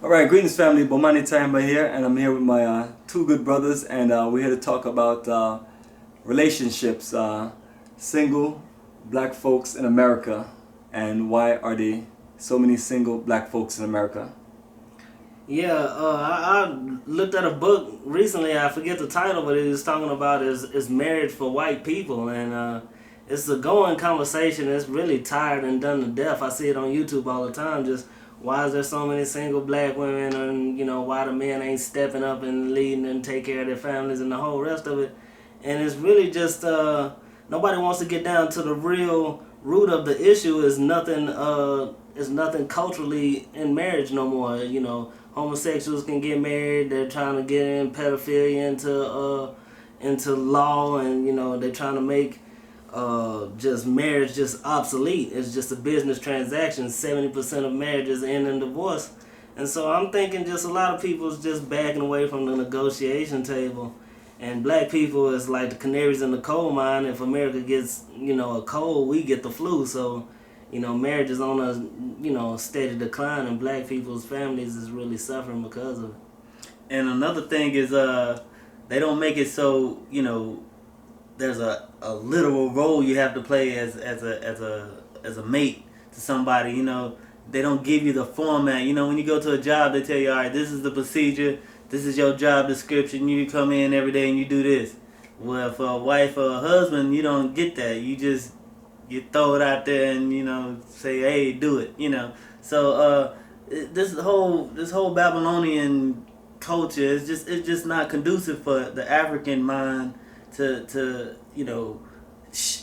All right, greetings family, Bomani Tamba here, and I'm here with my two good brothers, and we're here to talk about relationships, single black folks in America, and why are there so many single black folks in America? Yeah, I looked at a book recently. I forget the title, but it was talking about is marriage for white people, and it's a going conversation. It's really tired and done to death. I see it on YouTube all the time. Just why is there so many single black women, and why the men ain't stepping up and leading and take care of their families and the whole rest of it. And it's really just nobody wants to get down to the real root of the issue. Is nothing culturally in marriage no more. Homosexuals can get married. They're trying to get in pedophilia into law, and they're trying to make just marriage just obsolete. It's just a business transaction. 70% of marriages end in divorce, and so I'm thinking just a lot of people's just backing away from the negotiation table. And black people is like the canaries in the coal mine. If America gets a cold, we get the flu. So marriage is on a steady decline, and black people's families is really suffering because of it. And another thing is they don't make it so there's a literal role you have to play as a mate to somebody. They don't give you the format. When you go to a job, they tell you, all right, this is the procedure, this is your job description. You come in every day and you do this. Well, for a wife or a husband, you don't get that. You throw it out there and say, hey, do it. So this whole Babylonian culture is just not conducive for the African mind to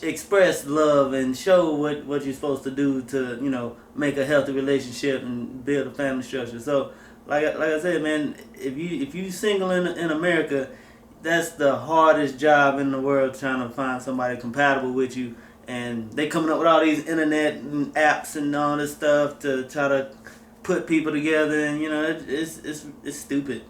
express love and show what you're supposed to do to make a healthy relationship and build a family structure. So like I said, man, if you single in America, that's the hardest job in the world, trying to find somebody compatible with you. And they coming up with all these internet and apps and all this stuff to try to put people together, and it's stupid.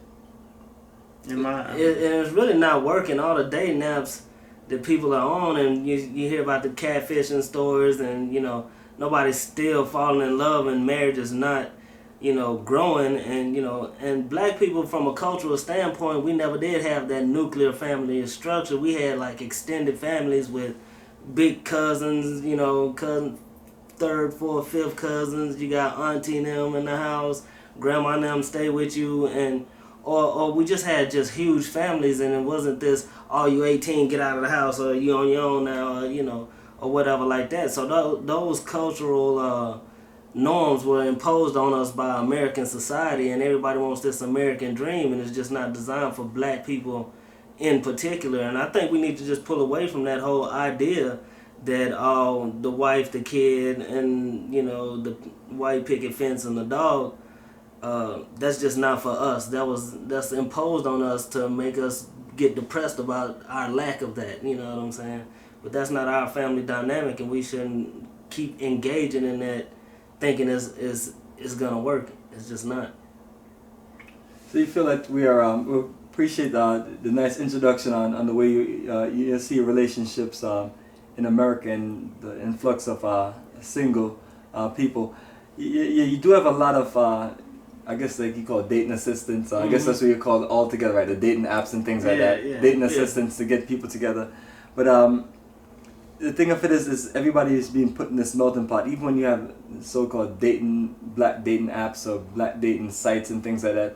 In my It's really not working. All the dating apps that people are on, and you hear about the catfishing stories, and nobody's still falling in love, and marriage is not growing. And black people, from a cultural standpoint, we never did have that nuclear family structure. We had like extended families with big cousins, cousin, third, fourth, fifth cousins. You got auntie and them in the house, grandma and them stay with you, and or we just had just huge families, and it wasn't this, oh, you 18, get out of the house, or you on your own now, or whatever like that. So those cultural norms were imposed on us by American society, and everybody wants this American dream, and it's just not designed for black people in particular. And I think we need to just pull away from that whole idea that the wife, the kid, and the white picket fence and the dog, that's just not for us. That's imposed on us to make us get depressed about our lack of that. You know what I'm saying? But that's not our family dynamic, and we shouldn't keep engaging in that, thinking it's gonna work. It's just not. So you feel like we appreciate the nice introduction on the way you see relationships in America and the influx of single people. You do have a lot of I guess like you call it dating assistants. I guess that's what you call it all together, right? The dating apps and things like that. Yeah, Dating assistants to get people together. But the thing of it is everybody is being put in this melting pot. Even when you have so-called black dating apps or black dating sites and things like that,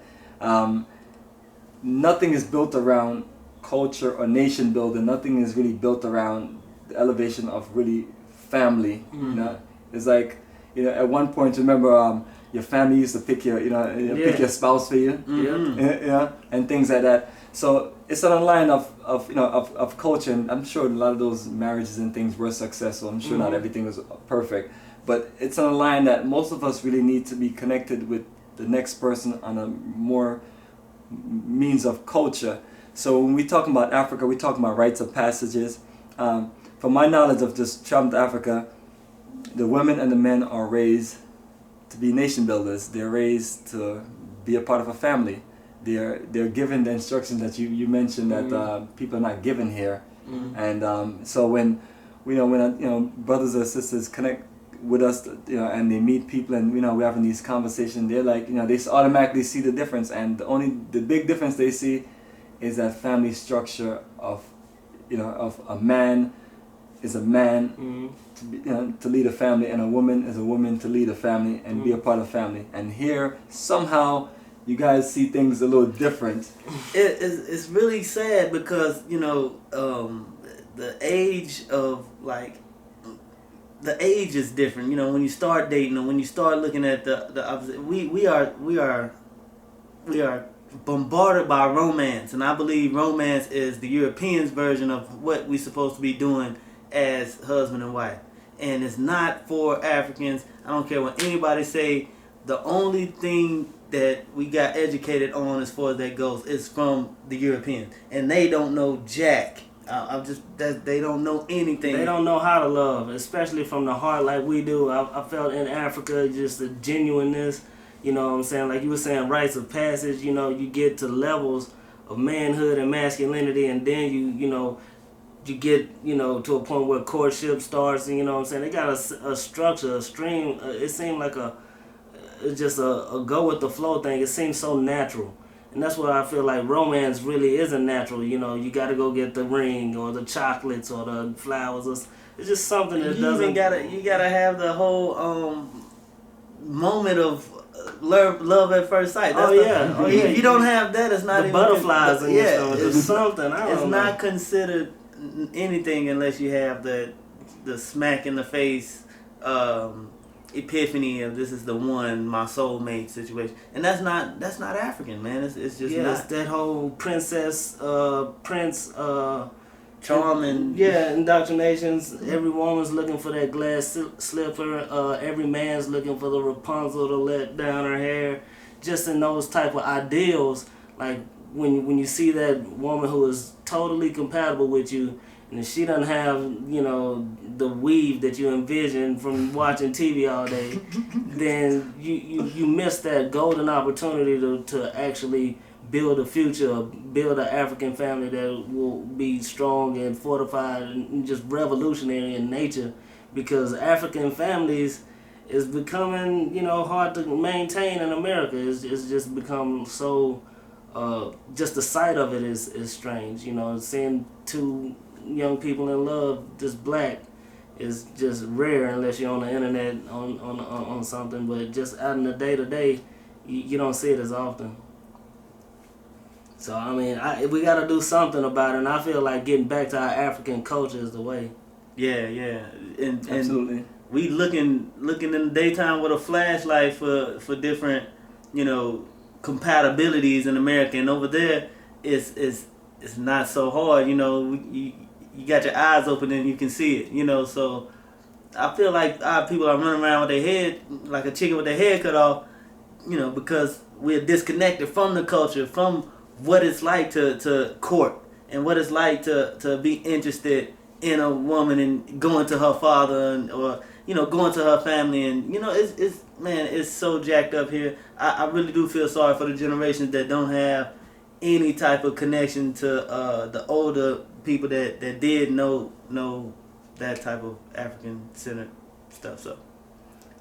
nothing is built around culture or nation building. Nothing is really built around the elevation of really family. It's like at one point, remember. Your family used to pick pick your spouse for you, and things like that. So it's on a line of culture, and I'm sure a lot of those marriages and things were successful. I'm sure not everything was perfect, but it's on a line that most of us really need to be connected with the next person on a more means of culture. So when we talk about Africa, we talk about rites of passages. From my knowledge of just traveling to Africa, the women and the men are raised to be nation builders. They're raised to be a part of a family. They're given the instructions that you mentioned that people are not given here. And so when brothers or sisters with us, and they meet people, and we're having these conversations. They're like, they automatically see the difference, and the big difference they see is that family structure of, of a man is a man to lead a family, and a woman is a woman to lead a family and be a part of family. And here, somehow, you guys see things a little different. It's really sad because, the age of, the age is different. When you start dating and when you start looking at the opposite, we are bombarded by romance, and I believe romance is the Europeans' version of what we're supposed to be doing as husband and wife. And it's not for Africans. I don't care what anybody say. The only thing that we got educated on as far as that goes is from the Europeans, and they don't know jack. They don't know anything. They don't know how to love, especially from the heart like we do. I felt in Africa just the genuineness. You know what I'm saying? Like you were saying, rites of passage. You get to levels of manhood and masculinity, and then you get to a point where courtship starts. And you know what I'm saying? They got a structure, a stream. It seemed like it's just a go with the flow thing. It seems so natural. And that's what I feel like romance really isn't natural. You got to go get the ring or the chocolates or the flowers. It's just something that doesn't. You gotta have the whole moment of love at first sight. That's If you don't have that, it's not the even butterflies in your stomach. It's something. It's not considered anything unless you have the smack in the face. Epiphany of this is the one, my soulmate situation, and that's not African, man. It's just it's that whole prince charm and indoctrinations. Every woman's looking for that glass slipper. Every man's looking for the Rapunzel to let down her hair. Just in those type of ideals, like when you see that woman who is totally compatible with you, and if she doesn't have, the weave that you envision from watching TV all day, then you miss that golden opportunity to actually build a future, build an African family that will be strong and fortified and just revolutionary in nature. Because African families is becoming, hard to maintain in America. It's just become so, just the sight of it is strange. Seeing two young people in love just black is just rare unless you're on the internet on something, but just out in the day-to-day you don't see it as often. So I mean, we got to do something about it, and I feel like getting back to our African culture is the way. And Absolutely. We looking in the daytime with a flashlight for different compatibilities in America, and over there it's not so hard. You got your eyes open and you can see it, so I feel like our people are running around with their head like a chicken with their head cut off, because we're disconnected from the culture, from what it's like to court and what it's like to be interested in a woman and going to her father or going to her family, and it's so jacked up here. I really do feel sorry for the generations that don't have any type of connection to the older people that did know that type of African-centered stuff. So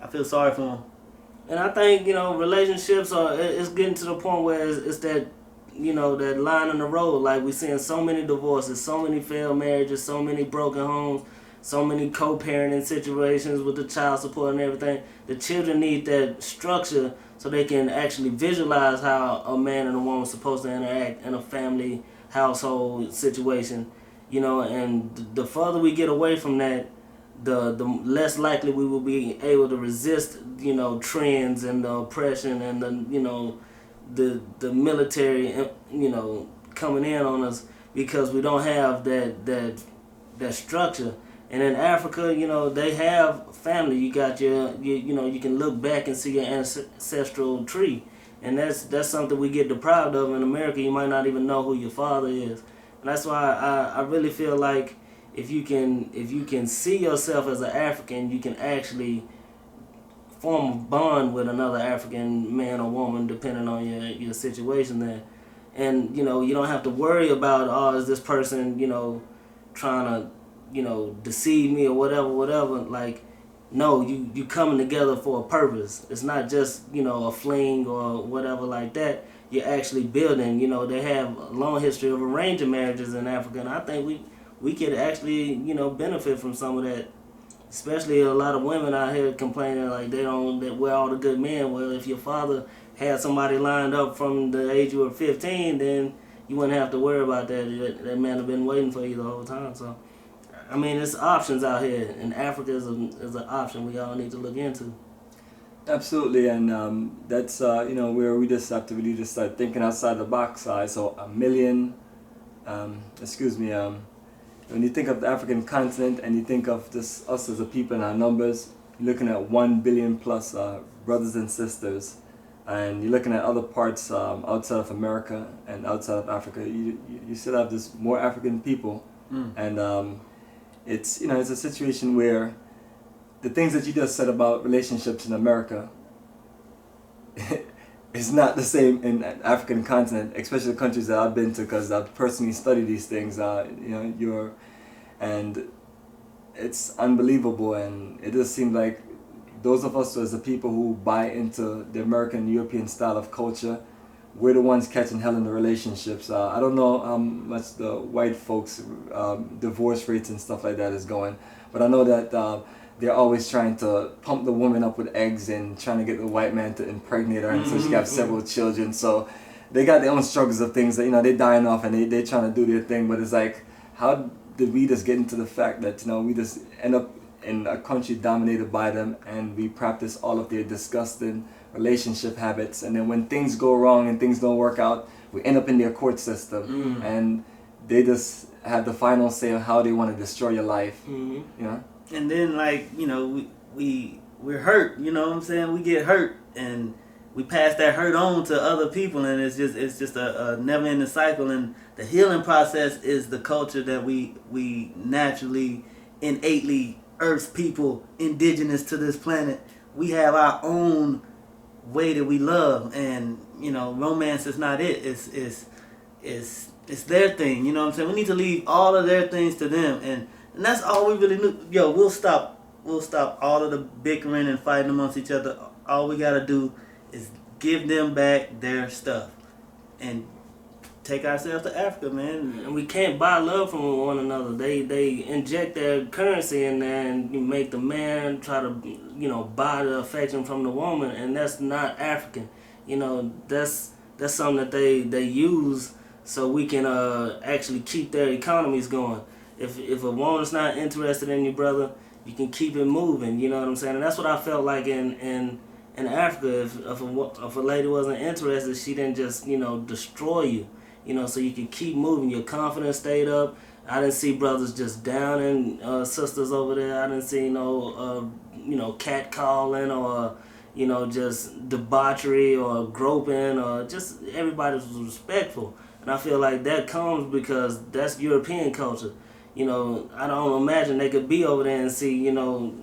I feel sorry for them. And I think relationships it's getting to the point where it's that that line in the road. Like we're seeing so many divorces, so many failed marriages, so many broken homes, so many co-parenting situations with the child support and everything. The children need that structure so they can actually visualize how a man and a woman are supposed to interact in a family household situation, and the further we get away from that, the less likely we will be able to resist, trends and the oppression and the military, coming in on us, because we don't have that structure. And in Africa, they have family. You got you can look back and see your ancestral tree. And that's something we get deprived of in America. You might not even know who your father is. And that's why I really feel like if you can see yourself as an African, you can actually form a bond with another African man or woman, depending on your situation there. And you don't have to worry about, is this person trying to deceive me or whatever. Like, no, you coming together for a purpose. It's not just, you know, a fling or whatever like that. You're actually building. You know, they have a long history of arranging marriages in Africa, and I think we could actually, you know, benefit from some of that. Especially a lot of women out here complaining like that we're all the good men. Well, if your father had somebody lined up from the age you were 15, then you wouldn't have to worry about that. That man have been waiting for you the whole time. So, I mean, it's options out here, and Africa is an option we all need to look into. Absolutely, and that's you know, where we just have to really just start thinking outside the box. So a million, when you think of the African continent and you think of just us as a people and our numbers, you're looking at 1 billion plus brothers and sisters, and you're looking at other parts outside of America and outside of Africa. You still have this more African people, and it's, you know, it's a situation where the things that you just said about relationships in America is not the same in the African continent, especially the countries that I've been to, because I've personally studied these things. You know, and it's unbelievable, and it just seems like those of us as the people who buy into the American European style of culture, we're the ones catching hell in the relationships. I don't know how much the white folks divorce rates and stuff like that is going, but I know that they're always trying to pump the woman up with eggs and trying to get the white man to impregnate her, and so she can have several children. So they got their own struggles of things that, you know, they're dying off and they're trying to do their thing. But it's like, how did we just get into the fact that, you know, we just end up in a country dominated by them, and we practice all of their disgusting relationship habits, and then when things go wrong and things don't work out, we end up in their court system, and they just have the final say on how they want to destroy your life. You know. And then, like, you know, we're hurt, you know what I'm saying? We get hurt, and we pass that hurt on to other people, and it's just a never-ending cycle. And the healing process is the culture that we naturally, innately, Earth people, indigenous to this planet, we have our own way that we love, and, you know, romance is not it. It's their thing, you know what I'm saying? We need to leave all of their things to them, and that's all we really need. Yo, we'll stop all of the bickering and fighting amongst each other. All we gotta do is give them back their stuff and take ourselves to Africa, man. And we can't buy love from one another. They inject their currency in there and you make the man try to, you know, buy the affection from the woman, and that's not African. You know, that's something that they use so we can actually keep their economies going. If a woman's not interested in you, brother, you can keep it moving. You know what I'm saying? And that's what I felt like in Africa. If a lady wasn't interested, she didn't just, you know, destroy you. You know, so you can keep moving. Your confidence stayed up. I didn't see brothers just downing sisters over there. I didn't see no, you know, catcalling or, you know, just debauchery or groping, or just everybody was respectful. And I feel like that comes because that's European culture. You know, I don't imagine they could be over there and see, you know,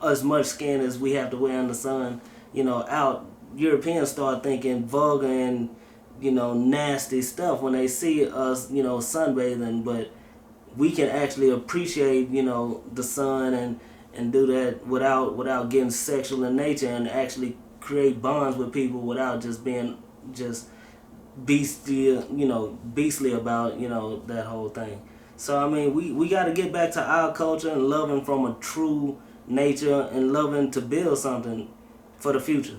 as much skin as we have to wear in the sun, you know, out. Europeans start thinking vulgar and, you know, nasty stuff when they see us, you know, sunbathing. But we can actually appreciate, you know, the sun and do that without getting sexual in nature, and actually create bonds with people without just being just beastly about, you know, that whole thing. So, I mean, we got to get back to our culture and loving from a true nature and loving to build something for the future.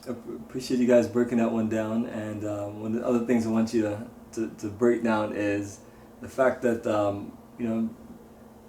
I appreciate you guys breaking that one down. And one of the other things I want you to break down is the fact that, you know,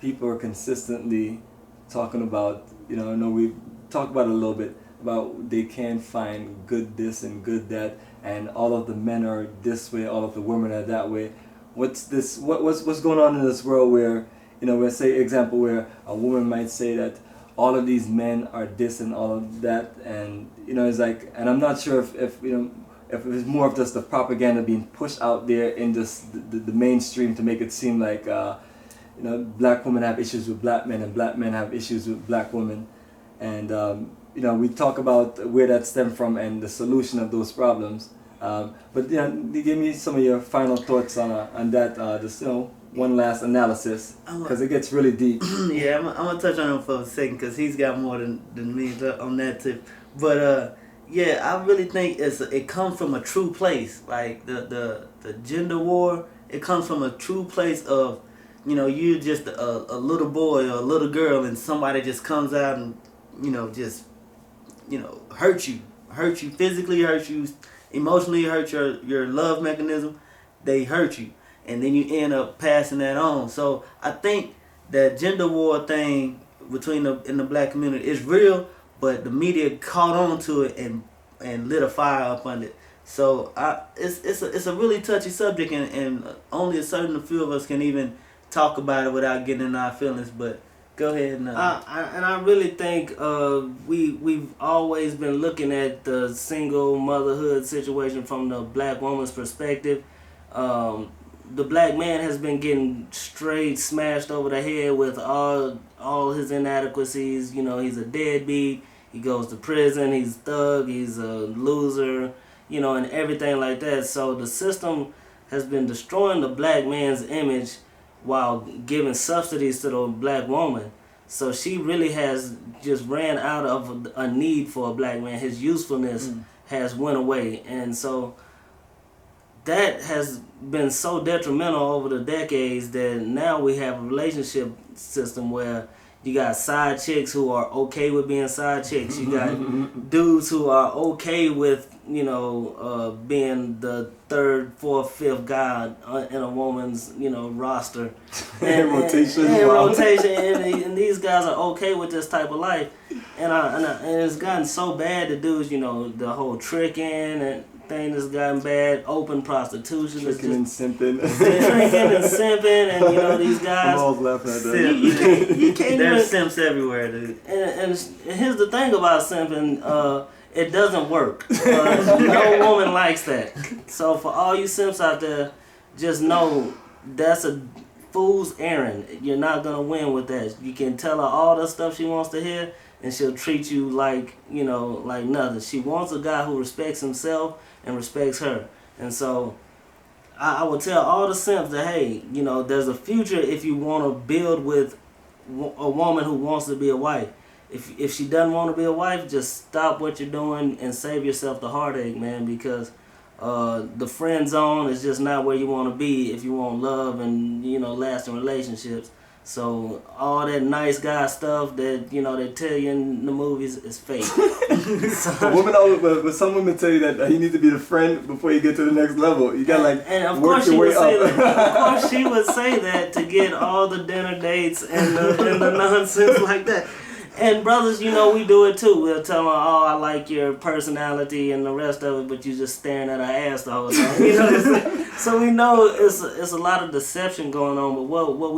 people are consistently talking about, you know, I know we've talked about it a little bit, about they can't find good this and good that, and all of the men are this way, all of the women are that way. What's going on in this world where, you know, let's say example where a woman might say that all of these men are this and all of that, and, you know, it's like, and I'm not sure if you know, if it's more of just the propaganda being pushed out there in just the mainstream to make it seem like, you know, black women have issues with black men and black men have issues with black women, and you know, we talk about where that stemmed from and the solution of those problems. But yeah, give me some of your final thoughts on that. Just, you know, one last analysis because it gets really deep. Yeah, I'm gonna touch on him for a second because he's got more than me on that tip. But yeah, I really think it comes from a true place. Like the gender war, it comes from a true place of, you're just a little boy or a little girl, and somebody just comes out and just hurt you physically, hurt you emotionally, hurt your love mechanism. They hurt you, and then you end up passing that on. So I think that gender war thing in the black community is real, but the media caught on to it and lit a fire up under it. So it's a really touchy subject, and only a certain few of us can even talk about it without getting in our feelings. But go ahead. And I really think we've always been looking at the single motherhood situation from the black woman's perspective. The black man has been getting straight smashed over the head with all his inadequacies. He's a deadbeat. He goes to prison. He's a thug. He's a loser. And everything like that. So the system has been destroying the black man's image while giving subsidies to the black woman. So she really has just ran out of a need for a black man. His usefulness has went away. And so that has been so detrimental over the decades that now we have a relationship system where you got side chicks who are okay with being side chicks. You got dudes who are okay with, being the third, fourth, fifth guy in a woman's, roster. And rotation. And these guys are okay with this type of life. And it's gotten so bad, the dudes, the whole tricking and thing has gotten bad. Open prostitution. Tricking and simping. Tricking and simping, and these guys. I'm always laughing at that. You can't There's even, simps everywhere, dude. And here's the thing about simping. It doesn't work. No woman likes that. So for all you simps out there, just know that's a fool's errand. You're not gonna win with that. You can tell her all the stuff she wants to hear, and she'll treat you like like nothing. She wants a guy who respects himself and respects her. And so I would tell all the simps that, hey, there's a future if you want to build with a woman who wants to be a wife. If she doesn't want to be a wife, just stop what you're doing and save yourself the heartache, man, because the friend zone is just not where you want to be if you want love and, lasting relationships. So all that nice guy stuff that, they tell you in the movies is fake. But some women tell you that you need to be the friend before you get to the next level. You got work your way up. Of course she would say that to get all the dinner dates and the nonsense like that. And brothers, we do it too. We'll tell them, oh, I like your personality and the rest of it, but you're just staring at our ass the whole time. You know what I'm saying? So we know it's a lot of deception going on. But what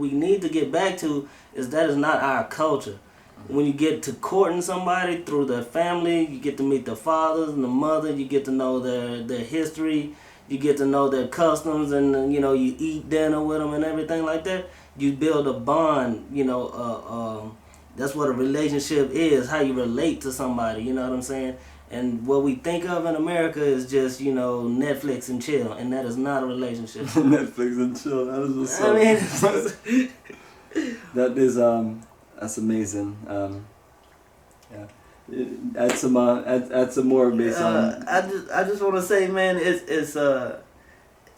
we need to get back to is that is not our culture. When you get to courting somebody through their family, you get to meet the fathers and the mother. You get to know their history. You get to know their customs, and you eat dinner with them and everything like that. You build a bond. That's what a relationship is, how you relate to somebody, you know what I'm saying? And what we think of in America is just, Netflix and chill, and that is not a relationship. Netflix and chill, that is what's up. That is, that's amazing. Yeah. Add some more based on... I just want to say, man, it's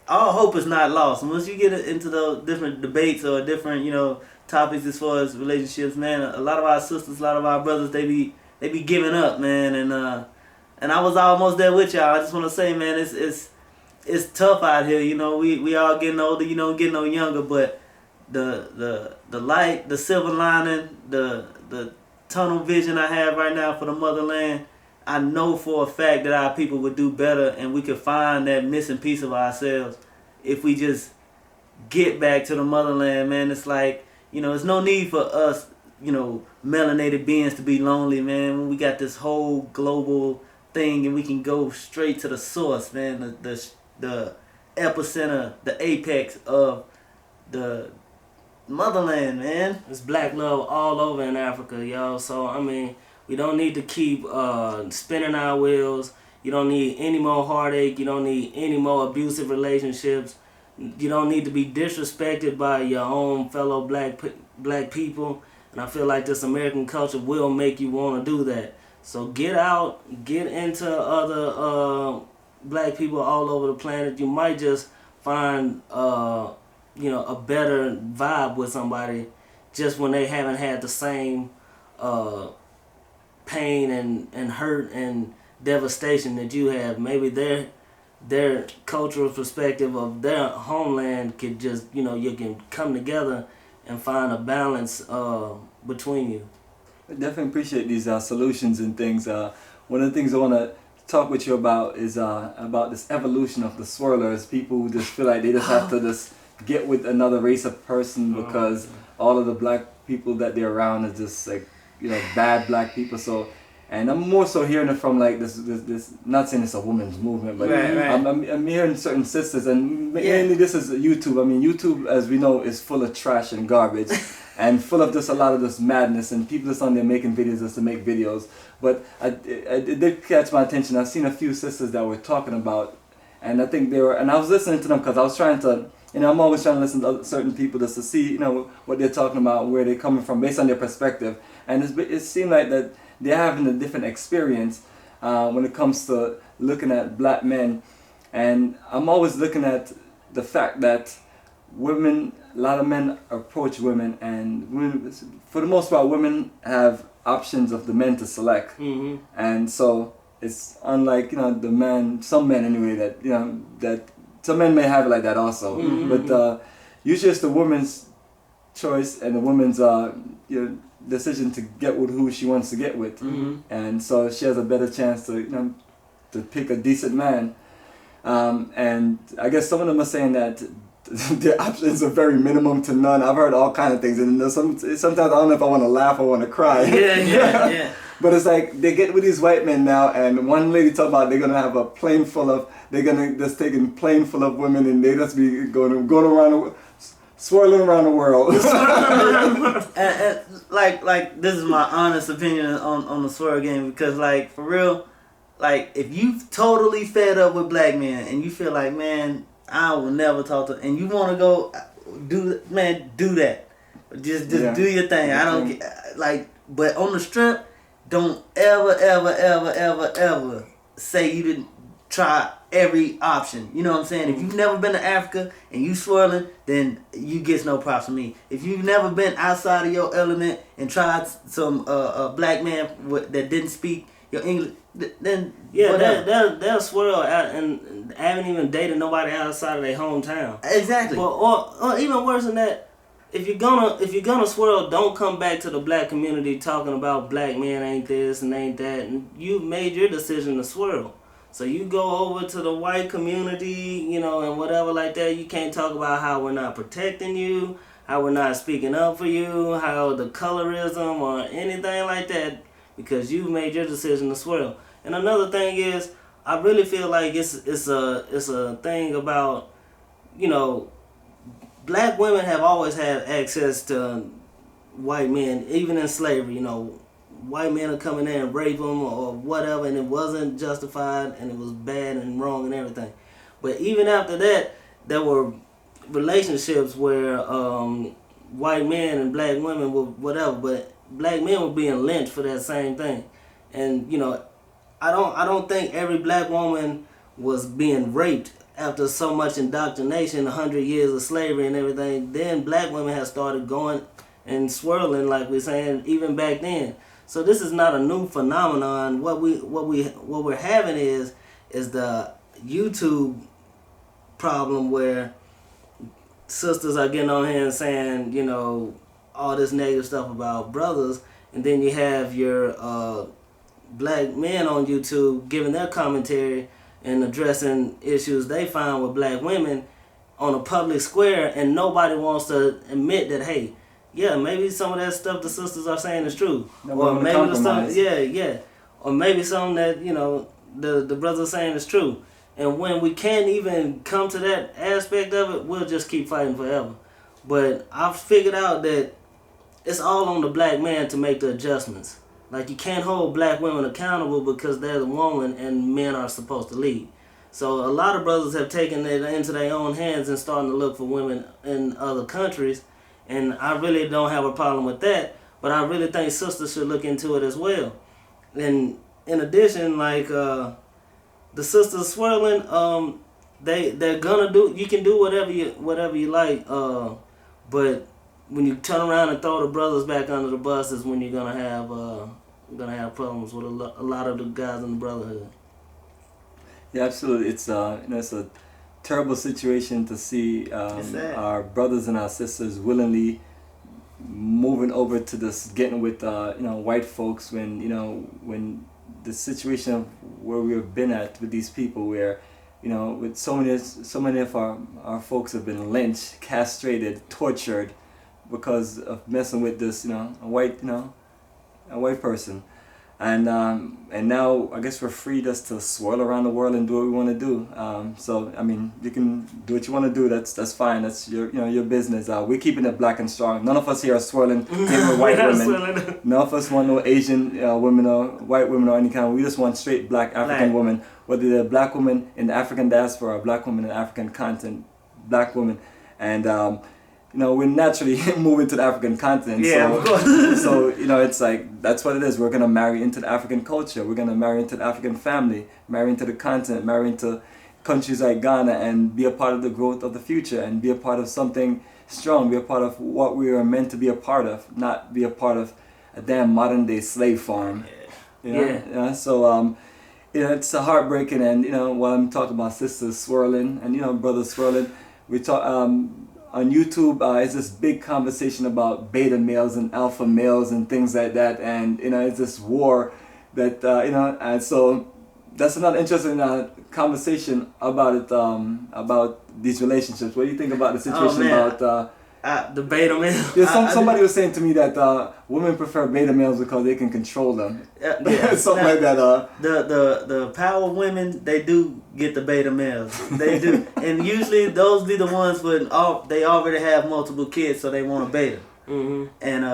all hope is not lost. Once you get into those different debates or different, topics as far as relationships, man, a lot of our sisters, a lot of our brothers, they be giving up, man, and I was almost there with y'all. I just want to say, man, it's tough out here. We all getting older. You don't get no younger, but the light, the silver lining, the tunnel vision I have right now for the motherland, I know for a fact that our people would do better, and we could find that missing piece of ourselves if we just get back to the motherland, man. It's like, there's no need for us, melanated beings to be lonely, man. When we got this whole global thing and we can go straight to the source, man, the epicenter, the apex of the motherland, man. There's black love all over in Africa, y'all. So, we don't need to keep spinning our wheels. You don't need any more heartache. You don't need any more abusive relationships. You don't need to be disrespected by your own fellow black people. And I feel like this American culture will make you want to do that. So get out, get into other black people all over the planet. You might just find a better vibe with somebody just when they haven't had the same pain and hurt and devastation that you have. Maybe their cultural perspective of their homeland could just, you can come together and find a balance between you. I definitely appreciate these solutions and things. One of the things I want to talk with you about is about this evolution of the swirlers. People who just feel like they just have to just get with another race of person because all of the black people that they're around is just like, bad black people. So, and I'm more so hearing it from like this not saying it's a women's movement, but right. I'm hearing certain sisters, and mainly this is YouTube. I mean, YouTube, as we know, is full of trash and garbage. And full of just a lot of this madness, and people just on there making videos just to make videos. But it did catch my attention. I've seen a few sisters that were talking about, and I think they were, and I was listening to them because I was trying to, I'm always trying to listen to certain people just to see, what they're talking about, where they're coming from based on their perspective. And it seemed like that they're having a different experience when it comes to looking at black men. And I'm always looking at the fact that women, a lot of men approach women, and women, for the most part, women have options of the men to select. Mm-hmm. And so it's unlike, the man, some men anyway, that, that some men may have it like that also. Mm-hmm. But usually it's the woman's choice and the woman's decision to get with who she wants to get with. Mm-hmm. And so she has a better chance to, to pick a decent man. And I guess some of them are saying that their options are very minimum to none. I've heard all kind of things, and sometimes I don't know if I want to laugh or want to cry. Yeah. But it's like they get with these white men now, and one lady talked about they're gonna have a plane full of, they're gonna just take a plane full of women, and they just be going around, swirling around the world. and like this is my honest opinion on the swirl game, because like for real, like if you totally fed up with black men and you feel like, man, I will never talk to, and you want to go do that. Just do your thing. I don't like, but on the strip, don't ever say you didn't try every option. You know what I'm saying? If you've never been to Africa and you swirling, then you get no props from me. If you've never been outside of your element and tried some a black man that didn't speak your English, then they'll swirl out and haven't even dated nobody outside of their hometown. Exactly. But, or even worse than that, if you're gonna swirl, don't come back to the black community talking about black men ain't this and ain't that, and you've made your decision to swirl. So you go over to the white community, and whatever like that. You can't talk about how we're not protecting you, how we're not speaking up for you, how the colorism or anything like that, because you've made your decision to swirl. And another thing is, I really feel like it's a thing about, black women have always had access to white men, even in slavery. White men are coming in and rape them or whatever, and it wasn't justified, and it was bad and wrong and everything. But even after that, there were relationships where white men and black women were whatever, but black men were being lynched for that same thing. And I don't think every black woman was being raped after so much indoctrination, 100 years of slavery and everything. Then black women have started going and swirling, like we're saying, even back then. So this is not a new phenomenon. What we're having is the YouTube problem, where sisters are getting on here and saying, all this negative stuff about brothers, and then you have your black men on YouTube giving their commentary and addressing issues they find with black women on a public square, and nobody wants to admit that, hey, yeah, maybe some of that stuff the sisters are saying is true. Or maybe the stuff, or maybe something that, the brothers are saying is true. And when we can't even come to that aspect of it, we'll just keep fighting forever. But I've figured out that it's all on the black man to make the adjustments. Like, you can't hold black women accountable because they're the woman and men are supposed to lead. So a lot of brothers have taken it into their own hands and starting to look for women in other countries, and I really don't have a problem with that. But I really think sisters should look into it as well. And in addition, like the sisters swirling, they're gonna do. You can do whatever you like, but when you turn around and throw the brothers back under the bus is when you're gonna have problems with a lot of the guys in the brotherhood. Yeah, absolutely. It's it's a terrible situation to see our brothers and our sisters willingly moving over to this, getting with white folks when the situation of where we've been at with these people, where with so many of our folks have been lynched, castrated, tortured because of messing with this a white person. And now I guess we're free just to swirl around the world and do what we want to do. So I mean, you can do what you want to do. That's fine. That's your business. We're keeping it black and strong. None of us here are swirling with white women. None of us want no Asian women or white women or any kind. We just want straight black African women. Whether they're black women in the African diaspora or black women in the African continent, black women, and we're naturally moving to the African continent. Yeah, so, of course. So, it's like, that's what it is. We're going to marry into the African culture. We're going to marry into the African family, marry into the continent, marry into countries like Ghana, and be a part of the growth of the future, and be a part of something strong, be a part of what we are meant to be a part of, not be a part of a damn modern day slave farm. Yeah. So, it's a heartbreaking, and, while I'm talking about sisters swirling and, brothers swirling, we talk, on YouTube, it's this big conversation about beta males and alpha males and things like that, and it's this war that and so that's another interesting conversation about it, about these relationships. What do you think about the situation about the beta males? Yeah, somebody was saying to me that women prefer beta males because they can control them. Something like that. The power women, they do get the beta males. They do, and usually those be the ones when they already have multiple kids, so they want a beta. Mm-hmm. And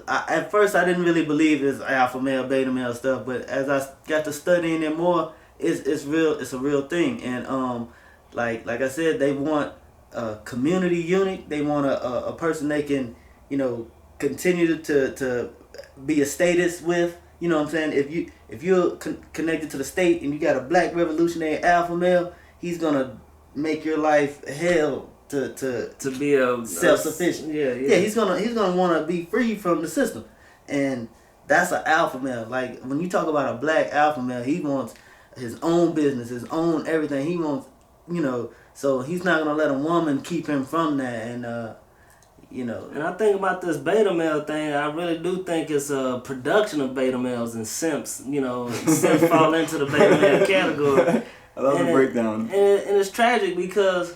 at first I didn't really believe this alpha male, beta male stuff, but as I got to studying it more, it's real. It's a real thing, and like I said, they want a community unit. They want a person they can continue to be a status with. You know what I'm saying? If you're connected to the state and you got a black revolutionary alpha male, he's gonna make your life hell to be a self-sufficient. Yeah. He's gonna want to be free from the system, and that's an alpha male. Like when you talk about a black alpha male, he wants his own business, his own everything. He wants, so he's not gonna let a woman keep him from that, and And I think about this beta male thing, I really do think it's a production of beta males and simps. Simps fall into the beta male category. I love the breakdown. And it's tragic because,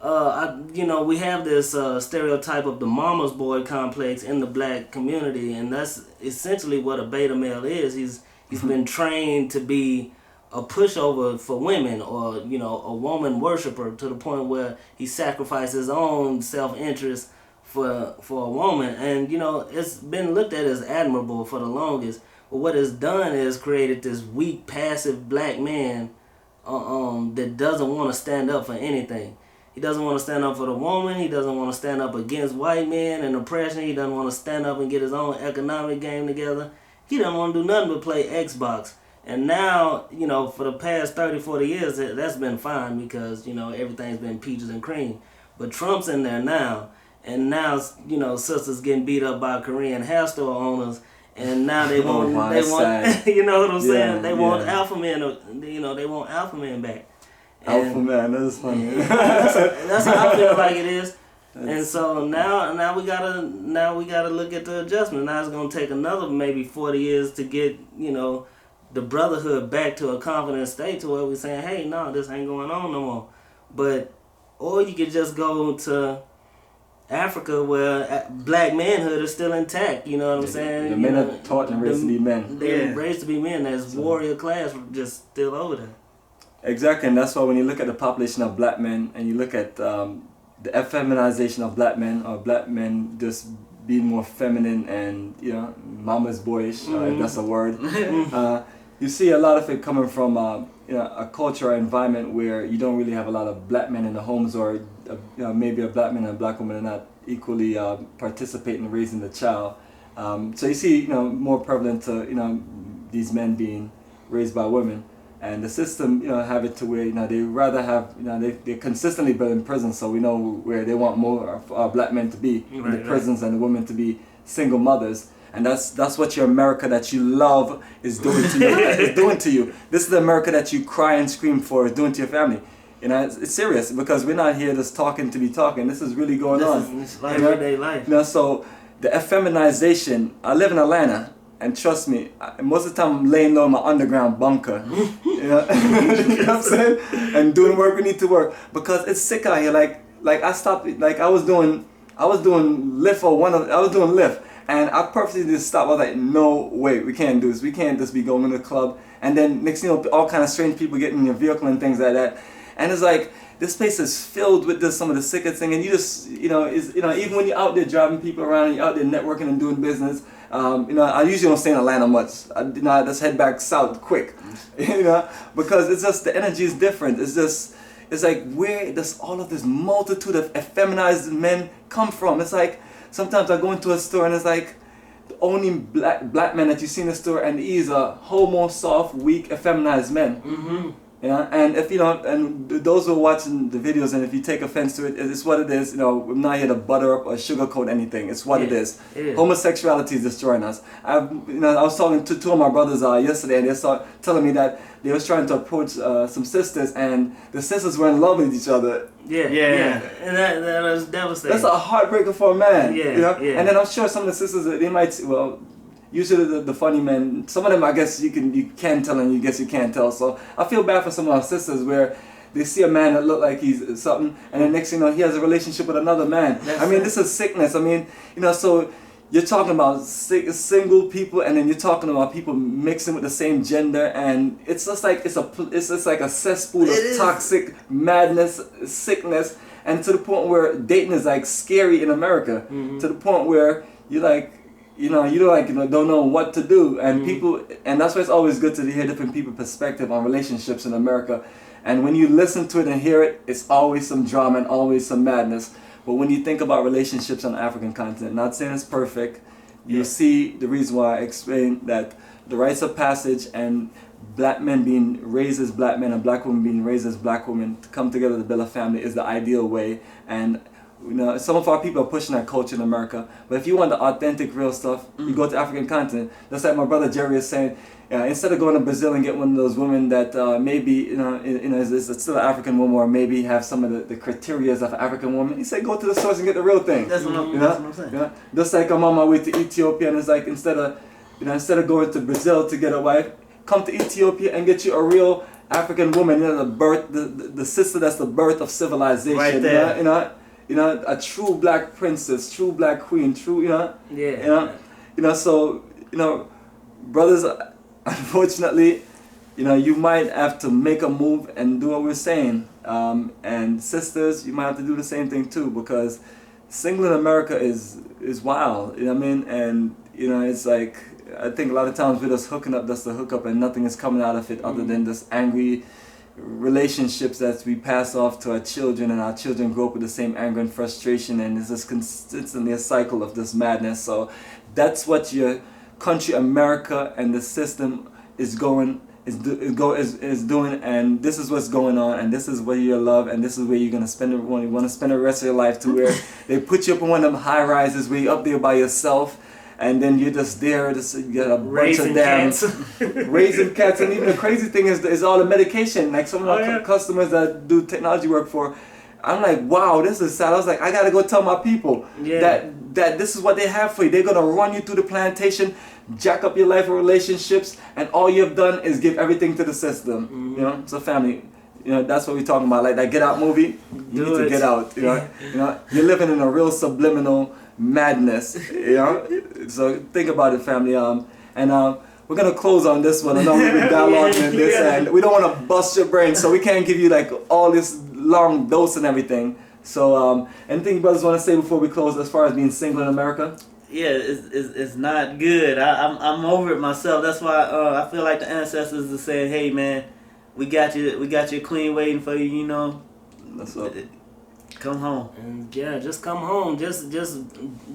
we have this stereotype of the mama's boy complex in the black community, and that's essentially what a beta male is. He's been trained to be a pushover for women, or a woman worshiper, to the point where he sacrifices his own self-interest for a woman, and it's been looked at as admirable for the longest. But what it's done is created this weak, passive black man that doesn't want to stand up for anything. He doesn't want to stand up for the woman. He doesn't want to stand up against white men and oppression. He doesn't want to stand up and get his own economic game together. He doesn't want to do nothing but play Xbox. And now, for the past 30, 40 years, that's been fine because, everything's been peaches and cream. But Trump's in there now. And now, sisters getting beat up by Korean hair store owners. And now they want, you know what I'm saying? They want alpha men, they want alpha men back. And alpha man, that's funny. that's how I feel like it is. And so now we gotta look at the adjustment. Now it's gonna take another maybe 40 years to get, the brotherhood back to a confident state to where we're saying, hey, no, this ain't going on no more. Or you could just go to Africa where black manhood is still intact, you know what I'm saying? The men are taught and raised to be men. They're raised to be men. There's warrior class just still over there. Exactly, and that's why when you look at the population of black men and you look at the effeminization of black men, or black men just being more feminine and, mama's boyish, if that's a word, you see a lot of it coming from a culture or environment where you don't really have a lot of black men in the homes, or maybe a black man and a black woman are not equally participating in raising the child. So you see more prevalent to these men being raised by women, and the system have it to where they rather have they consistently been in prison, so we know where they want more of black men to be in the prisons and the women to be single mothers. And that's what your America that you love is doing to you. Is doing to you. This is the America that you cry and scream for is doing to your family. It's serious, because we're not here just talking to be talking. This is really going on. It's like everyday life. So the effeminization. I live in Atlanta, and trust me, most of the time I'm laying low in my underground bunker. You know what I'm saying? And doing work we need to work, because it's sick out here. Like I stopped. Like I was doing Lyft I was doing Lyft. And I purposely just stopped. I was like, no way, we can't do this. We can't just be going to the club. And then next thing you know, all kind of strange people getting in your vehicle and things like that. And it's like, this place is filled with some of the sickest thing. And you just, even when you're out there driving people around and you're out there networking and doing business, I usually don't stay in Atlanta much. I just head back south quick, because it's just, the energy is different. It's like, where does all of this multitude of effeminized men come from? It's like, sometimes I go into a store and it's like the only black man that you see in the store, and he's a homo, soft, weak, effeminized man. Mm-hmm. And if and those who are watching the videos, and if you take offense to it, it's what it is. I'm not here to butter up or sugarcoat anything. It's what it is. Homosexuality is destroying us. I was talking to two of my brothers yesterday, and they started telling me that they was trying to approach some sisters, and the sisters were in love with each other. Yeah. And that was devastating. That's a heartbreaker for a man. Yeah. And then I'm sure some of the sisters, they might, usually the funny men, some of them I guess you can tell, and you guess you can't tell. So I feel bad for some of our sisters where they see a man that look like he's something, and then next thing you know, he has a relationship with another man. This is sickness. So you're talking about single people, and then you're talking about people mixing with the same gender, and it's just like it's just like a cesspool of toxic madness, sickness, and to the point where dating is like scary in America. Mm-hmm. To the point where you're like, don't know what to do, and people, and that's why it's always good to hear different people's perspective on relationships in America. And when you listen to it and hear it, it's always some drama and always some madness. But when you think about relationships on the African continent, not saying it's perfect, you see the reason why I explained that the rites of passage and black men being raised as black men and black women being raised as black women to come together to build a family is the ideal way. And some of our people are pushing that culture in America. But if you want the authentic, real stuff, you go to the African continent. Just like my brother Jerry is saying, instead of going to Brazil and get one of those women that maybe is still an African woman, or maybe have some of the criteria of an African woman, he said go to the source and get the real thing. That's what I'm saying. Just like I'm on my way to Ethiopia, and it's like instead of going to Brazil to get a wife, come to Ethiopia and get you a real African woman. The sister that's the birth of civilization. Right there. A true black princess, true black queen, true. Brothers. Unfortunately, you might have to make a move and do what we're saying. And sisters, you might have to do the same thing too, because single in America is wild. And it's like, I think a lot of times we're just hooking up just to hook up, and nothing is coming out of it other than this angry relationships that we pass off to our children, and our children grow up with the same anger and frustration, and it's just consistently a cycle of this madness. So that's what your country, America, and the system is doing, and this is what's going on, and this is where you love, and this is where you're gonna spend it when you want to spend the rest of your life, to where they put you up in one of them high rises where you're up there by yourself, and then you're just there, you get a bunch of them raising cats. And even the crazy thing is all the medication. Like some of our customers that do technology work for, I'm like, wow, this is sad. I was like, I gotta go tell my people that this is what they have for you. They're gonna run you through the plantation, jack up your life and relationships, and all you've done is give everything to the system. Mm-hmm. So family, that's what we're talking about. Like that Get Out movie, you need to get out. You're living in a real subliminal madness. So think about it, family. We're gonna close on this one. I know we've been dialoguing this, and we don't want to bust your brain, so we can't give you like all this long dose and everything. So anything you brothers want to say before we close as far as being single in America? yeah, it's not good. I'm over it myself. That's why I feel like the ancestors are saying, hey man, we got your queen waiting for you. You know, That's up. Come home. And yeah, just come home. Just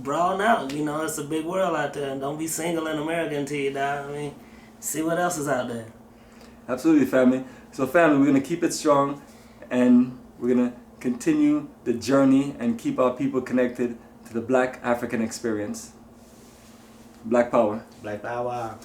broaden out. You know, it's a big world out there. And don't be single in America until you die. I mean, see what else is out there. Absolutely, family. So family, we're going to keep it strong, and we're going to continue the journey and keep our people connected to the Black African experience. Black power. Black power.